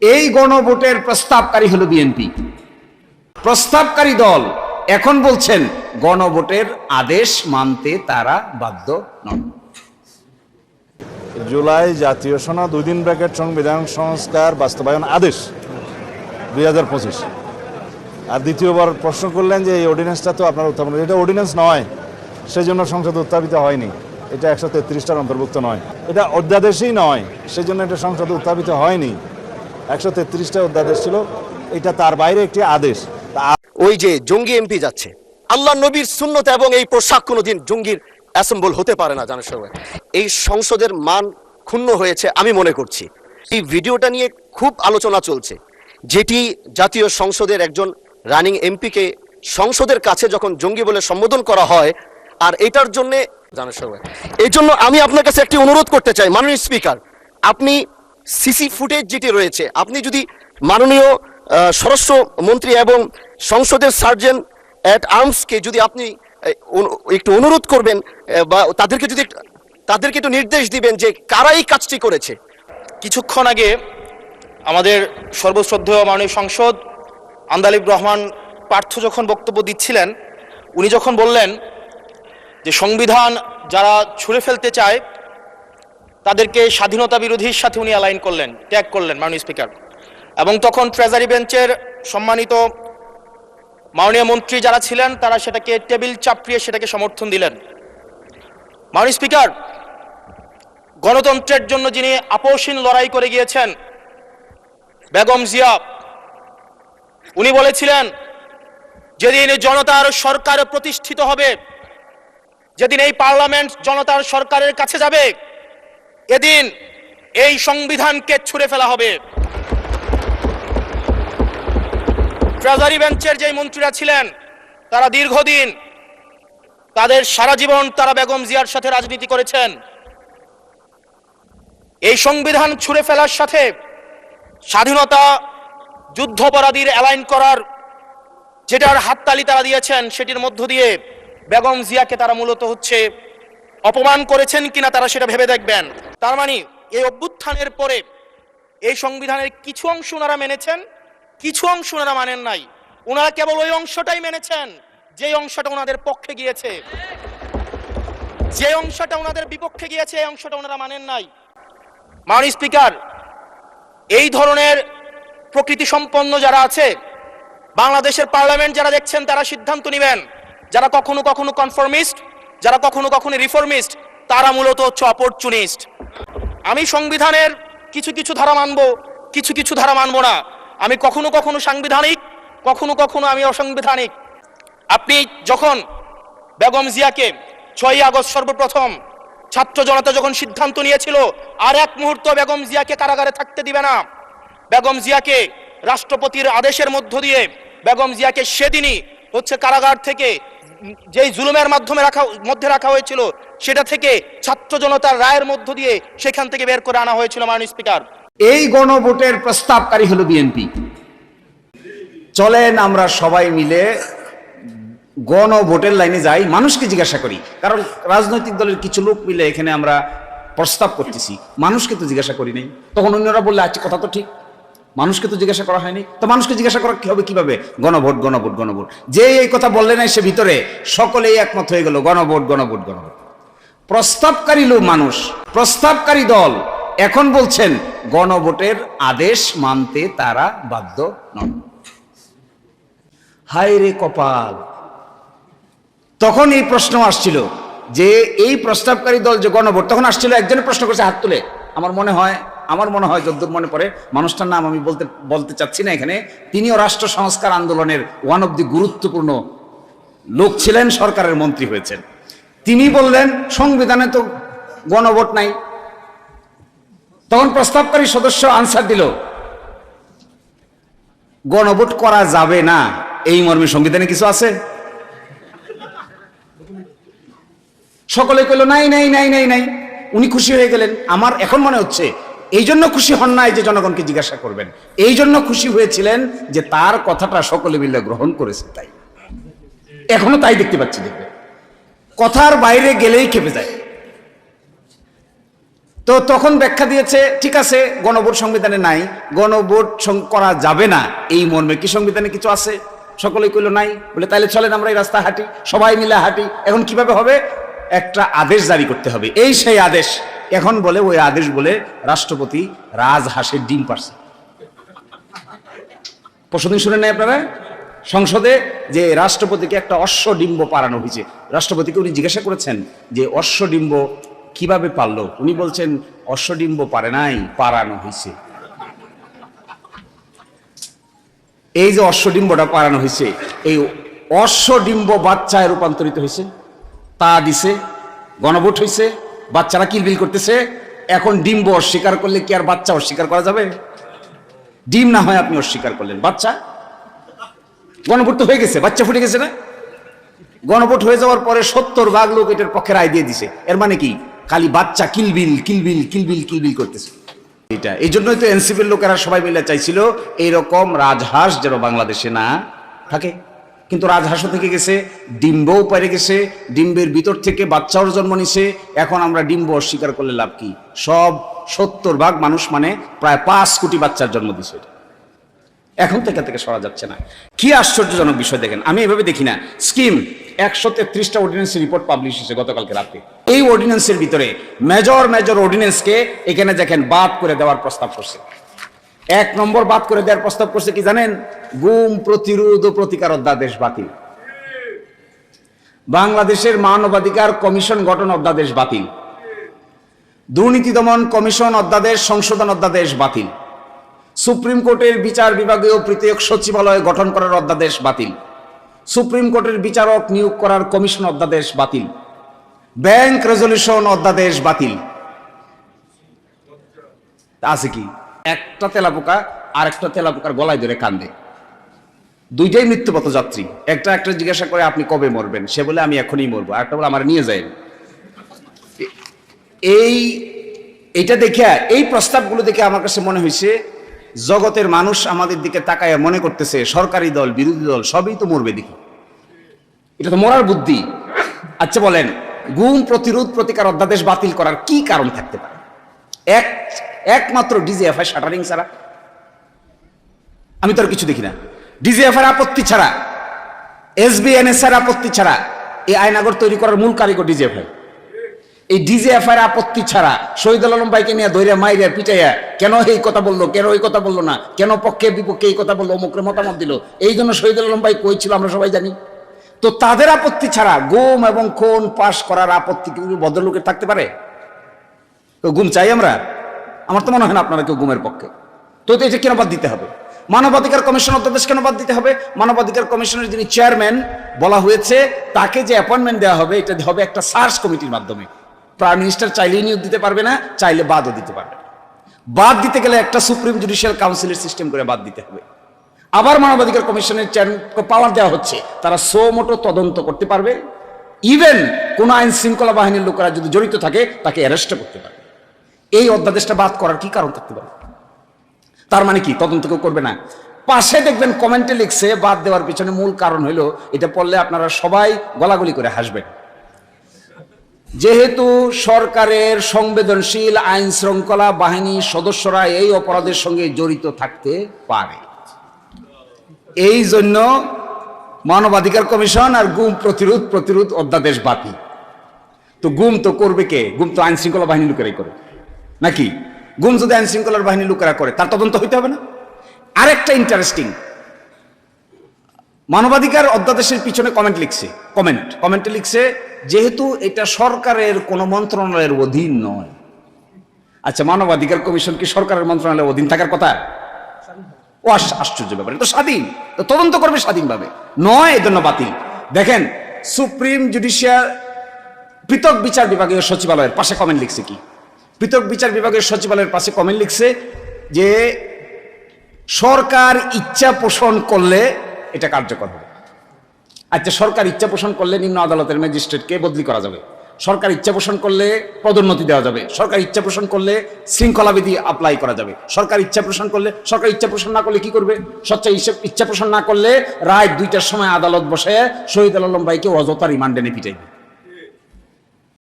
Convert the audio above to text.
এই গণভোটের প্রস্তাবকারী হলো বিএনপি। প্রস্তাবকারী দল এখন বলছেন গণভোটের আদেশ মানতে তারা বাধ্য নন। জুলাই জাতীয় সনদ 2 দিন ব্র্যাকেট সংবিধান সংস্কার বাস্তবায়ন আদেশ 2025। আর দ্বিতীয়বার প্রশ্ন করলেন যে এই অর্ডিন্যান্সটা তো আপনার উত্থাপন, এটা অর্ডিন্যান্স নয়, সেজন্য সংসদে উত্থাপিত হয়নি। এটা 133টার অন্তর্ভুক্ত নয়, এটা অধ্যাদেশই নয়, সেজন্য এটা সংসদে উত্থাপিত হয়নি। 133টা অধ্যাদেশ ছিল, এটা তার বাইরে একটি আদেশ। ওই যে জঙ্গি এমপি যাচ্ছে, আল্লাহ নবীর সুন্নত এবং এই পোশাক কোনোদিন জঙ্গির অ্যাসেম্বল হতে পারে না জানার সময়। এই সংসদের মান ক্ষুণ্ণ হয়েছে আমি মনে করছি। এই ভিডিওটা নিয়ে খুব আলোচনা চলছে, যেটি জাতীয় সংসদের একজন রানিং এমপিকে সংসদের কাছে যখন জঙ্গি বলে সম্বোধন করা হয়, আর এটার জন্য জানার সময় এই জন্য আমি আপনার কাছে একটি অনুরোধ করতে চাই, মাননীয় স্পিকার, আপনি সিসি ফুটেজ যেটি রয়েছে, আপনি যদি মাননীয় স্বরাষ্ট্র মন্ত্রী এবং সংসদের সার্জেন্ট অ্যাট আর্মসকে যদি আপনি একটু অনুরোধ করবেন বা তাদেরকে একটু নির্দেশ দিবেন যে কারা এই কাজটি করেছে। কিছুক্ষণ আগে আমাদের সর্বশ্রদ্ধেয় মাননীয় সাংসদ আন্দালিব রহমান পার্থ যখন বক্তব্য দিচ্ছিলেন, উনি যখন বললেন যে সংবিধান যারা ছুঁড়ে ফেলতে চায় তাদেরকে স্বাধীনতা বিরোধীর সাথে উনি অ্যালাইন করলেন, ট্যাগ করলেন মাননীয় স্পিকার। এবং তখন ট্রেজারি বেঞ্চের সম্মানিত মাননীয় মন্ত্রী যারা ছিলেন তারা সেটাকে টেবিল চাপড়িয়ে সেটাকে সমর্থন দিলেন। মাননীয় স্পিকার, গণতন্ত্রের জন্য যিনি আপোষহীন লড়াই করে গিয়েছেন বেগম জিয়া, উনি বলেছিলেন যেদিন জনতার সরকার প্রতিষ্ঠিত হবে, যেদিন এই পার্লামেন্ট জনতার সরকারের কাছে যাবে, এদিন এই সংবিধানকে ছুঁড়ে ফেলা হবে। ট্রেজারি বেঞ্চের যে মন্ত্রীরা ছিলেন তারা দীর্ঘদিন, তাদের সারা জীবন তারা বেগম জিয়ার সাথে রাজনীতি করেছেন। এই সংবিধান ছুঁড়ে ফেলার সাথে স্বাধীনতা যুদ্ধাপরাধীর অ্যালাইন করার যেটার হাততালি তারা দিয়েছেন, সেটির মধ্য দিয়ে বেগম জিয়াকে তারা মূলত অপমান করেছেন কিনা তারা সেটা ভেবে দেখবেন। তার মানে এই অভ্যুত্থানের পরে এই সংবিধানের কিছু অংশ ওনারা মেনেছেন, কিছু অংশ ওনারা মানেন নাই। ওনারা কেবল ওই অংশটাই মেনেছেন যে অংশটা ওনাদের পক্ষে গিয়েছে, যে অংশটা ওনাদের বিপক্ষে গিয়েছে এই অংশটা ওনারা মানেন নাই। মাননীয় স্পিকার, এই ধরনের প্রকৃতি সম্পন্ন যারা আছে বাংলাদেশের পার্লামেন্ট যারা দেখছেন তারা সিদ্ধান্ত নেবেন, যারা কখনো কখনো কনফর্মিস্ট, যারা কখনো কখনো রিফর্মিস্ট, তারা মূলত অপরচুনিস্ট। আমি সংবিধানের কিছু কিছু ধারা মানব, কিছু কিছু ধারা মানব না। আমি কখনো কখনো সাংবিধানিক, কখনো কখনো আমি অসাংবিধানিক। আপনি যখন বেগম জিয়াকে 6ই আগস্ট সর্বপ্রথম ছাত্র জনতা যখন সিদ্ধান্ত নিয়েছিল আর এক মুহূর্ত বেগম জিয়াকে কারাগারে থাকতে দিবে না, বেগম জিয়াকে রাষ্ট্রপতির আদেশের মধ্য দিয়ে বেগম জিয়াকে সেদিনই কারাগার থেকে যেই জুলুমের মধ্যে রাখা হয়েছিল সেটা থেকে ছাত্র জনতার রায়ের মধ্য দিয়ে সেখান থেকে বের করে আনা হয়েছিল। মাননীয় স্পিকার, এই গণভোটের প্রস্তাবকারী হলো বিএনপি। চলেন আমরা সবাই মিলে গণভোটের লাইনে যাই, মানুষকে জিজ্ঞাসা করি। কারণ রাজনৈতিক দলের কিছু লোক মিলে এখানে আমরা প্রস্তাব করতেছি, মানুষকে তো জিজ্ঞাসা করি নাই। তখন অন্যরা বললে আচ্ছা কথা তো ঠিক, মানুষকে তো জিজ্ঞাসা করা হয়নি, তো মানুষকে জিজ্ঞাসা করা কি হবে কিভাবে? গণভোট গণভোট গণভোট। যে এই কথা বললে নাই সে ভিতরে সকলেই একমত হয়ে গেল গণভোট গণভোট গণভোট। প্রস্তাবকারী লোক মানুষ, প্রস্তাবকারী দল এখন বলছেন গণভোটের আদেশ মানতে তারা বাধ্য নন। হায় রে কপাল! তখন এই প্রশ্ন আসছিল যে এই প্রস্তাবকারী দল যে গণভোট, তখন আসছিল একজনের প্রশ্ন করছে হাত তুলে, আমার মনে হয় যদ্দূর মনে পড়ে, মানুষটার নাম আমি বলতে চাচ্ছি না এখানে, তিনিও রাষ্ট্র সংস্কার আন্দোলনের ওয়ান অফ দি গুরুত্বপূর্ণ লোক ছিলেন, সরকারের মন্ত্রী হয়েছেন। তিনি বললেন সংবিধানে তো গণভোট নাই। তখন প্রস্তাবকারী সদস্য আনসার দিল গণভোট করা যাবে না, এই মর্মে সংবিধানে কিছু আছে? সকলে কইল নাই নাই নাই নাই নাই। উনি খুশি হয়ে গেলেন। আমার এখন মনে হচ্ছে এই জন্য খুশি হন নাই যে জনগণকে জিজ্ঞাসা করবেন, এই জন্য খুশি হয়েছিলেন যে তার কথাটা সকলে মিলে গ্রহণ করেছে। তাই এখনো তাই দেখতে পাচ্ছি। দেখবে কথার বাইরে গেলেই খেপে যায়। তো তখন ব্যাখ্যা দিয়েছে, ঠিক আছে গণভোট সংবিধানে নাই, গণভোট করা যাবে না এই মর্মে কি সংবিধানে কিছু আছে? সকলেই কইল নাই। বলে তাইলে চলেন আমরা এই রাস্তা হাঁটি, সবাই মিলে হাঁটি। এখন কিভাবে হবে? একটা আদেশ জারি করতে হবে। এই সেই আদেশ। এখন বলে ওই আদেশ বলে রাষ্ট্রপতি রাজহাঁসের ডিম পারছে। পরশুদিন শুনে নেই আপনারা সংসদে যে রাষ্ট্রপতিকে একটা অশ্বডিম্ব পারানো হয়েছে। রাষ্ট্রপতিকে উনি জিজ্ঞাসা করেছেন যে অশ্বডিম্ব কিভাবে পারলো? উনি বলছেন অশ্বডিম্ব পারে নাই, পারানো হয়েছে। এই যে অশ্বডিম্বটা পারানো হয়েছে, এই অশ্বডিম্ব বাচ্চায় রূপান্তরিত হয়েছে, তা দিছে, গণভোট হয়েছে, বাচ্চারা কিলবিল করতেছে। এখন ডিম্ব অস্বীকার করলে কি আর বাচ্চা অস্বীকার করা যাবে? ডিম না হয় আপনি অস্বীকার করলেন, বাচ্চা গণভোট তো হয়ে গেছে, বাচ্চা ফুটে গেছে না? গণভোট হয়ে যাওয়ার পরে 70 ভাগ লোক এটার পক্ষে রায় দিয়ে দিছে। এর মানে কি? খালি বাচ্চা কিলবিল কিলবিল কিলবিল কিলবিল করতেছে। এটা এই জন্যই তো এনসিপির লোকেরা সবাই মিলে চাইছিল এইরকম রাজহাঁস যেন বাংলাদেশে না থাকে। কিন্তু রাজহাঁসও থেকে গেছে, ডিম্বও পেরে গেছে, ডিম্বের ভিতর থেকে বাচ্চাও জন্ম নিছে। এখন আমরা ডিম্ব অস্বীকার করলে লাভ কি? সব 70 ভাগ মানুষ মানে প্রায় 5 কোটি বাচ্চার জন্ম দিছে। এখন থেকে সরা যাচ্ছে না। কি আশ্চর্যজনক বিষয় দেখেন, আমি এভাবে দেখি না। স্কিম 133টা অর্ডিন্যান্সের রিপোর্ট পাবলিশ হয়েছে গতকালকে রাতে। এই অর্ডিন্যান্সের ভিতরে মেজর অর্ডিন্যান্সকে এখানে দেখেন বাদ করে দেওয়ার প্রস্তাব করছে। 1 নম্বর বাদ করে দেওয়ার প্রস্তাব করছে কি জানেন? গুম প্রতিরোধ ও প্রতিকার অধ্যাদেশ বাতিল। বাংলাদেশের মানবাধিকার কমিশন গঠন অধ্যাদেশ বাতিল। দুর্নীতি দমন কমিশন অধ্যাদেশ সংশোধন অধ্যাদেশ বাতিল। সুপ্রিম কোর্টের বিচার বিভাগীয় পৃথক সচিবালয় গঠন করার অধ্যাদেশ বাতিল। সুপ্রিম কোর্টের বিচারক নিয়োগ করার কমিশন অধ্যাদেশ বাতিল। ব্যাংক রেজলিউশন অধ্যাদেশ বাতিল। আছে কি? একটা তেলাপোকা আর একটা তেলাপোকার গলায় ধরে কান্দে, দুইটাই মৃত্যুপথ যাত্রী। একটা জিজ্ঞাসা করে আপনি কবে মরবেন? সে বলে আমি এখনই মরবো। একটা বলে আমার নিয়ে যায়। এইটা দেখে, এই প্রস্তাবগুলো দেখে আমার কাছে মনে হয়েছে জগতের মানুষ আমাদের দিকে তাকায় মনে করতেছে সরকারি দল বিরোধী দল সবই তো মরবে দেখি। এটা তো মরার বুদ্ধি। আচ্ছা বলেন, গুম প্রতিরোধ প্রতিকার অধ্যাদেশ বাতিল করার কি কারণ থাকতে পারে? একমাত্র ডিজিএফআই শাটারিং ছাড়া আমি তো আর কিছু দেখি না। ডিজিএফআই আপত্তি ছাড়া, এসবিএনএস-এর আপত্তি ছাড়া এই আইনাগর তৈরি করার মূল কারিগর ডিজিএফআই। এই ডিজিএফআই আপত্তি ছাড়া শহীদুল আলম ভাইকে নিয়ে দৈরা মাইরা পিটাইয়া কেন এই কথা বললো, কেন ওই কথা বললো না, কেন পক্ষে বিপক্ষে এই কথা বললো, অমুকের মতামত দিল, এই জন্য শহীদুল আলম ভাই কই ছিল আমরা সবাই জানি। তো তাদের আপত্তি ছাড়া গুম এবং খুন পাশ করার আপত্তি কি ভদ্রলোকের থাকতে পারে? তো গুম চাই আমরা? আমার তো মনে হয় না আপনারা কেউ গুমের পক্ষে। তো এটা কেন বাদ দিতে হবে? মানবাধিকার কমিশন অধ্যাদেশ কেন বাদ দিতে হবে? মানবাধিকার কমিশনের যিনি চেয়ারম্যান বলা হয়েছে তাকে যে অ্যাপয়েন্টমেন্ট দেওয়া হবে এটা হবে একটা সার্চ কমিটির মাধ্যমে। প্রাইম মিনিস্টার চাইলেই নিয়োগ দিতে পারবে না, চাইলে বাদও দিতে পারবে না। বাদ দিতে গেলে একটা সুপ্রিম জুডিশিয়াল কাউন্সিলের সিস্টেম করে বাদ দিতে হবে। আবার মানবাধিকার কমিশনের পাওয়ার দেওয়া হচ্ছে, তারা সো মোটো তদন্ত করতে পারবে। ইভেন কোন আইন শৃঙ্খলা বাহিনীর লোকেরা যদি জড়িত থাকে তাকে অ্যারেস্ট করতে পারবে। এই অধ্যাদেশটা বাদ করার কি কারণ থাকতে পারে? তার মানে কি তদন্ত কেউ করবে না? পাশে দেখবেন কমেন্টে লিখছে বাদ দেওয়ার পিছনে মূল কারণ হলো, এটা পড়লে আপনারা সবাই গলাগলি করে হাসবেন, যেহেতু সরকারের সংবেদনশীল আইন শৃঙ্খলা বাহিনীর সদস্যরা এই অপরাধের সঙ্গে জড়িত থাকতে পারে, এই জন্য মানবাধিকার কমিশন আর গুম প্রতিরোধ অধ্যাদেশ বাতিল। তো গুম তো করবে কে? গুম তো আইন শৃঙ্খলা বাহিনী লোকেরাই করে নাকি? গুম যদি আইন শৃঙ্খলার বাহিনী লোকেরা করে তার তদন্ত হইতে হবে না? আরেকটা ইন্টারেস্টিং, মানবাধিকার অধ্যাদেশের পিছনে কমেন্টে লিখছে যেহেতু এটা সরকারের কোন মন্ত্রণালয়ের অধীন নয়। আচ্ছা, মানবাধিকার কমিশন কি সরকারের মন্ত্রণালয়ের অধীন থাকার কথা? ও আশ্চর্য ব্যাপার, তো স্বাধীন, তো তদন্ত করবে স্বাধীনভাবে, নয় এজন্য বাতিল। দেখেন সুপ্রিম জুডিশিয়াল পৃথক বিচার বিভাগীয় সচিবালয়ের পাশে কমেন্ট লিখছে কি? পৃথক বিচার বিভাগীয় সচিবালয়ের পাশে কমেন্ট লিখছে যে সরকার ইচ্ছা পোষণ করলে এটা কার্যকর হবে। আচ্ছা, সরকার ইচ্ছা পোষণ করলে নিম্ন আদালতের ম্যাজিস্ট্রেটকে বদলি করা যাবে, সরকার ইচ্ছা পোষণ করলে পদোন্নতি দেওয়া যাবে, সরকার ইচ্ছা পোষণ করলে শৃঙ্খলাবিধি অ্যাপ্লাই করা যাবে, সরকার ইচ্ছা পোষণ করলে, সরকার ইচ্ছা পোষণ না করলে কি করবে? ইচ্ছা পোষণ না করলে রাত 2টার সময় আদালত বসে শহীদুল আলম ভাইকে অযথা রিমান্ডে নিয়ে পিটাইবে।